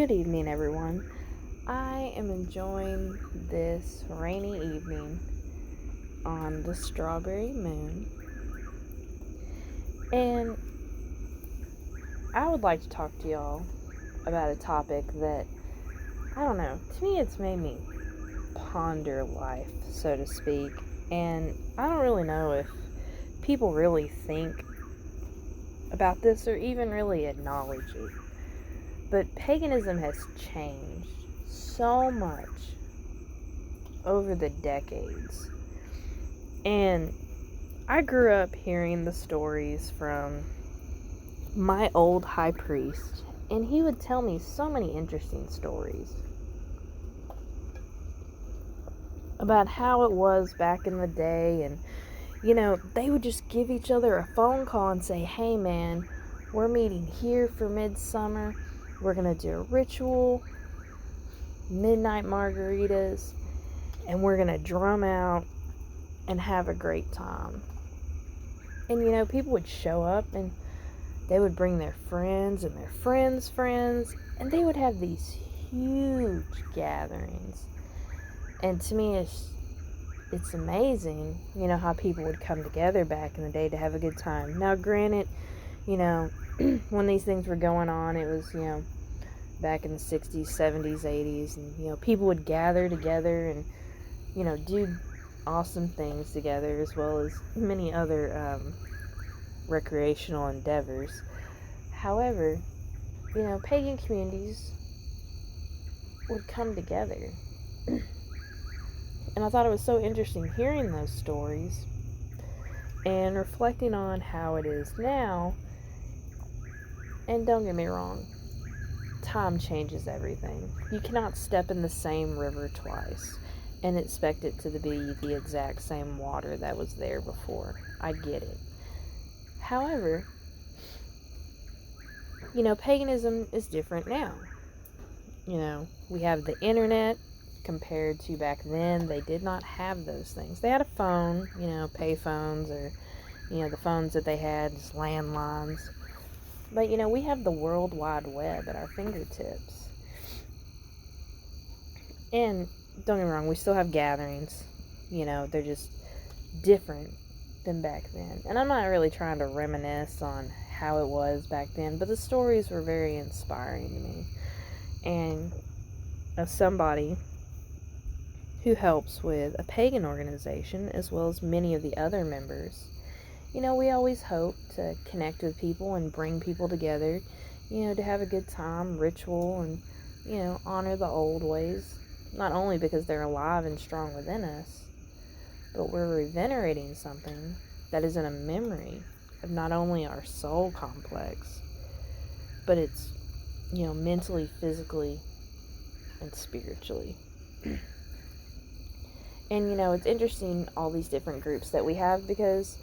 Good evening, everyone. I am enjoying this rainy evening on the strawberry moon, and I would like to talk to y'all about a topic that, I don't know, to me it's made me ponder life, so to speak, and I don't really know if people really think about this or even really acknowledge it. But paganism has changed so much over the decades. And I grew up hearing the stories from my old high priest, and he would tell me so many interesting stories about how it was back in the day. And they would just give each other a phone call and say, hey man, we're meeting here for midsummer, we're gonna do a ritual, midnight margaritas, and we're gonna drum out and have a great time. And people would show up and they would bring their friends and their friends' friends, and they would have these huge gatherings. And to me, it's amazing, how people would come together back in the day to have a good time. Now, granted, when these things were going on, it was, back in the 60s, 70s, 80s, and, people would gather together and, do awesome things together, as well as many other recreational endeavors. However, pagan communities would come together. And I thought it was so interesting hearing those stories and reflecting on how it is now. And don't get me wrong, time changes everything. You cannot step in the same river twice and expect it to be the exact same water that was there before. I get it. However, paganism is different now. We have the internet compared to back then. They did not have those things. They had a phone, pay phones, or, the phones that they had, just landlines. But, we have the World Wide Web at our fingertips. And don't get me wrong, we still have gatherings. They're just different than back then. And I'm not really trying to reminisce on how it was back then, but the stories were very inspiring to me. And as somebody who helps with a pagan organization, as well as many of the other members, we always hope to connect with people and bring people together, to have a good time, ritual, and, honor the old ways, not only because they're alive and strong within us, but we're revenerating something that is in a memory of not only our soul complex, but it's, mentally, physically, and spiritually. And, it's interesting, all these different groups that we have, because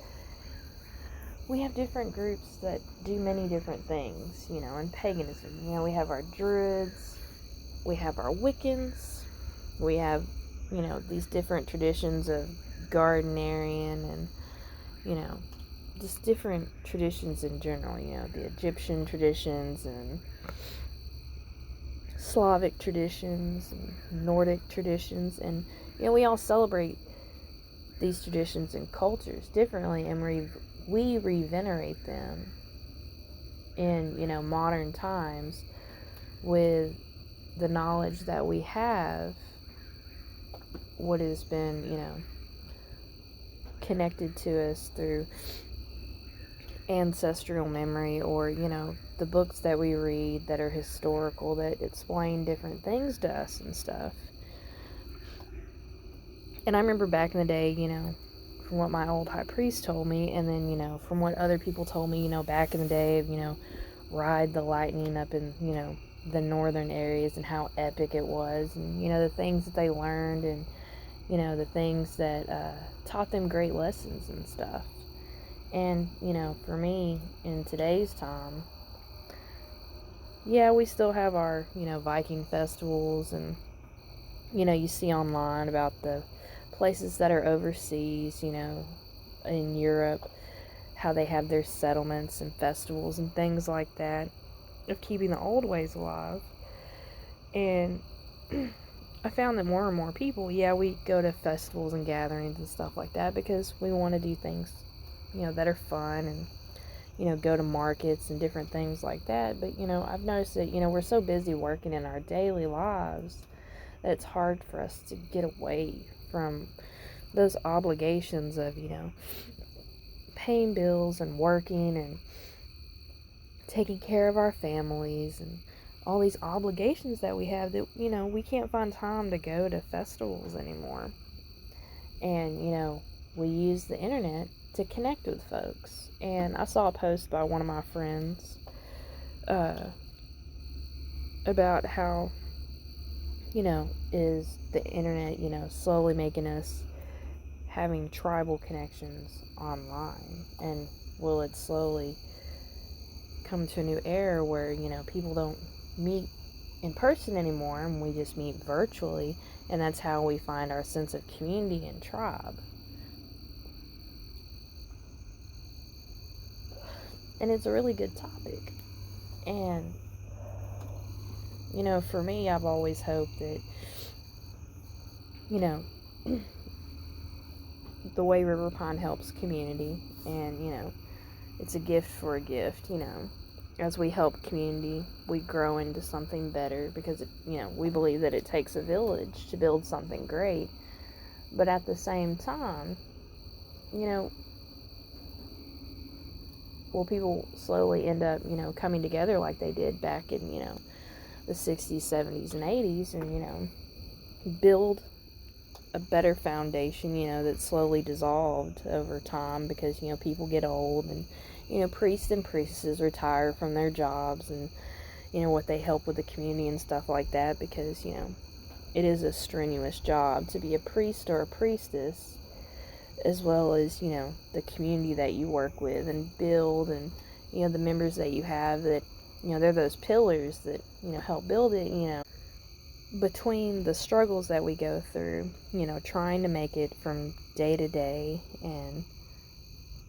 we have different groups that do many different things, in paganism. We have our druids, we have our Wiccans, we have, these different traditions of Gardenarian and, just different traditions in general, the Egyptian traditions and Slavic traditions and Nordic traditions, and, we all celebrate these traditions and cultures differently, and we revenerate them in, modern times with the knowledge that we have, what has been, connected to us through ancestral memory, or, the books that we read that are historical, that explain different things to us and stuff. And I remember back in the day, from what my old high priest told me, and then, from what other people told me, back in the day of, ride the lightning up in, the northern areas, and how epic it was, and, the things that they learned, and, the things that taught them great lessons and stuff. And, for me, in today's time, yeah, we still have our, Viking festivals, and, you see online about the places that are overseas, in Europe, how they have their settlements and festivals and things like that, of keeping the old ways alive. And I found that more and more people, we go to festivals and gatherings and stuff like that because we want to do things, that are fun and, go to markets and different things like that. But, I've noticed that, we're so busy working in our daily lives that it's hard for us to get away from those obligations of, paying bills and working and taking care of our families and all these obligations that we have that, we can't find time to go to festivals anymore. And, we use the internet to connect with folks. And I saw a post by one of my friends about how, is the internet, slowly making us having tribal connections online, and will it slowly come to a new era where, people don't meet in person anymore and we just meet virtually, and that's how we find our sense of community and tribe. And it's a really good topic. And, for me, I've always hoped that, the way River Pine helps community, and, it's a gift for a gift, as we help community, we grow into something better because, we believe that it takes a village to build something great. But at the same time, will people slowly end up, coming together like they did back in, the 60s, 70s, and 80s, and, build a better foundation, that slowly dissolved over time because, people get old and, priests and priestesses retire from their jobs and, what they help with the community and stuff like that because, it is a strenuous job to be a priest or a priestess, as well as, the community that you work with and build, and, the members that you have that, they're those pillars that, help build it, between the struggles that we go through, trying to make it from day to day and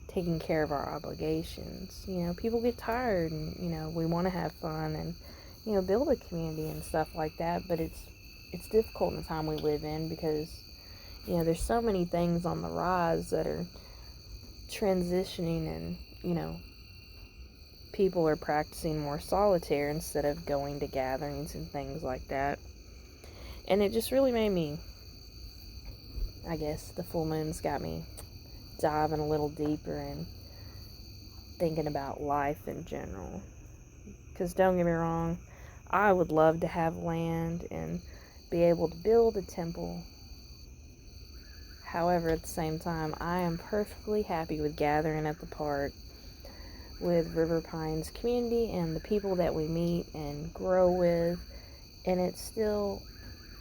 taking care of our obligations, people get tired and, we want to have fun and, build a community and stuff like that, but it's difficult in the time we live in because, there's so many things on the rise that are transitioning and, people are practicing more solitaire instead of going to gatherings and things like that. And it just really made me, I guess the full moon's got me diving a little deeper and thinking about life in general. Because don't get me wrong, I would love to have land and be able to build a temple. However, at the same time, I am perfectly happy with gathering at the park with River Pines community and the people that we meet and grow with, and it still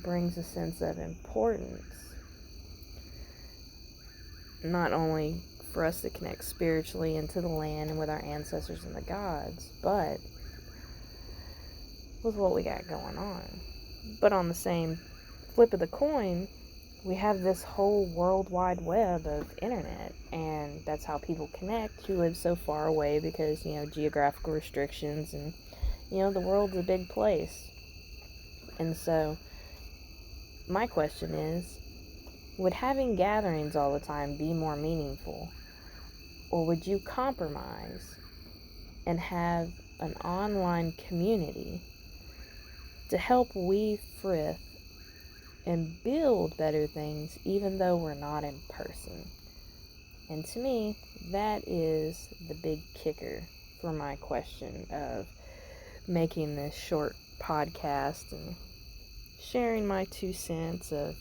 brings a sense of importance, not only for us to connect spiritually into the land and with our ancestors and the gods, but with what we got going on. But on the same flip of the coin, we have this whole world wide web of internet, and that's how people connect who live so far away because, geographical restrictions and, the world's a big place. And so my question is, would having gatherings all the time be more meaningful? Or would you compromise and have an online community to help weave frith and build better things even though we're not in person? And to me, that is the big kicker for my question of making this short podcast and sharing my 2 cents of,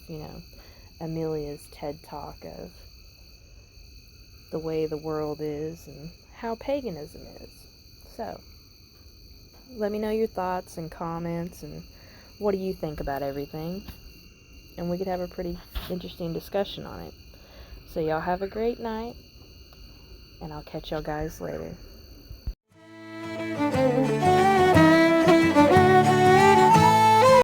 Amelia's TED Talk of the way the world is and how paganism is. So, let me know your thoughts and comments and what do you think about everything. And we could have a pretty interesting discussion on it. So y'all have a great night, and I'll catch y'all guys later.